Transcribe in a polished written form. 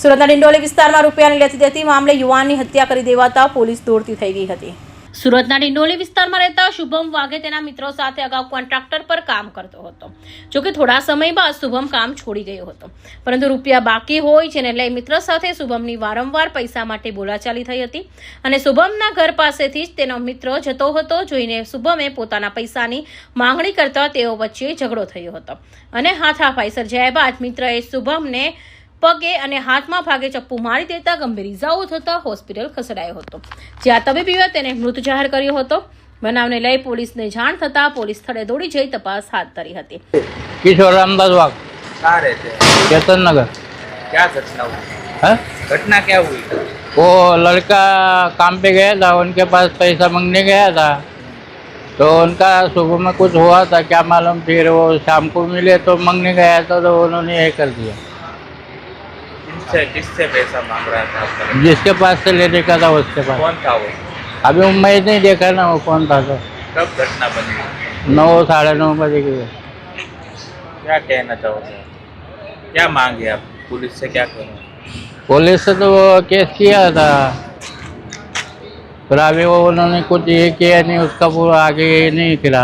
સુરતના ડિંડોલી વિસ્તારમાં રૂપિયાની લેતી દેતી મામલે યુવાનની હત્યા કરી દેવાતા પોલીસ દોડતી થઈ ગઈ હતી। સુરતના ડિંડોલી વિસ્તારમાં રહેતા શુભમ વાઘે તેના મિત્રો સાથે અગાઉ કોન્ટ્રાક્ટર પર કામ કરતો હતો। જોકે થોડા સમય બાદ શુભમ કામ છોડી ગયો હતો, પરંતુ રૂપિયા બાકી હોય જેને લઈ મિત્ર સાથે શુભમની વારંવાર પૈસા માટે બોલાચાલી થઈ હતી અને શુભમના ઘર પાસેથી જ તેનો મિત્ર જતો હતો જોઈને શુભમે પોતાના પૈસાની માંગણી કરતા તેઓ વચ્ચે ઝઘડો થયો હતો અને હાથાપાઈ સર્જાયા બાદ મિત્રએ શુભમને પગે અને હાથમાં ભાગે ચપ્પુ મારી દેતા ગંભીર ઇજાઓ થતા હોસ્પિટલ ખસેડાયો હતો, જ્યાં તબીબીએ તેને મૃત જાહેર કર્યો હતો। બનાવને લઈ પોલીસને જાણ થતા પોલીસ સ્થળે દોડી જઈ તપાસ હાથ ધરી હતી। किशोर रामदास वाघ कहाँ रहते हैं? चेतन नगर। क्या घटना हुई? है घटना क्या हुई? वो लड़का काम पे गया था, उनके पास पैसा मांगने गया था, तो उनका सुबह में कुछ हुआ था क्या मालूम, फिर वो शाम को मिले तो मांगने गया था तो उन्होंने ये कर दिया। किससे पैसा मांग रहा था आपका? जिसके पास से लेने का था उसके पास। कौन था वो? अभी मैं नहीं देखा ना वो कौन था, तो कब घटना बनी? 9 साढ़े 9 बजे की। क्या कहना चाहोगे? क्या मांगे आप पुलिस से? क्या करो? पुलिस से तो वो केस किया था, फिर अभी वो उन्होंने कुछ ये किया नहीं, उसका पूरा आगे नहीं किया।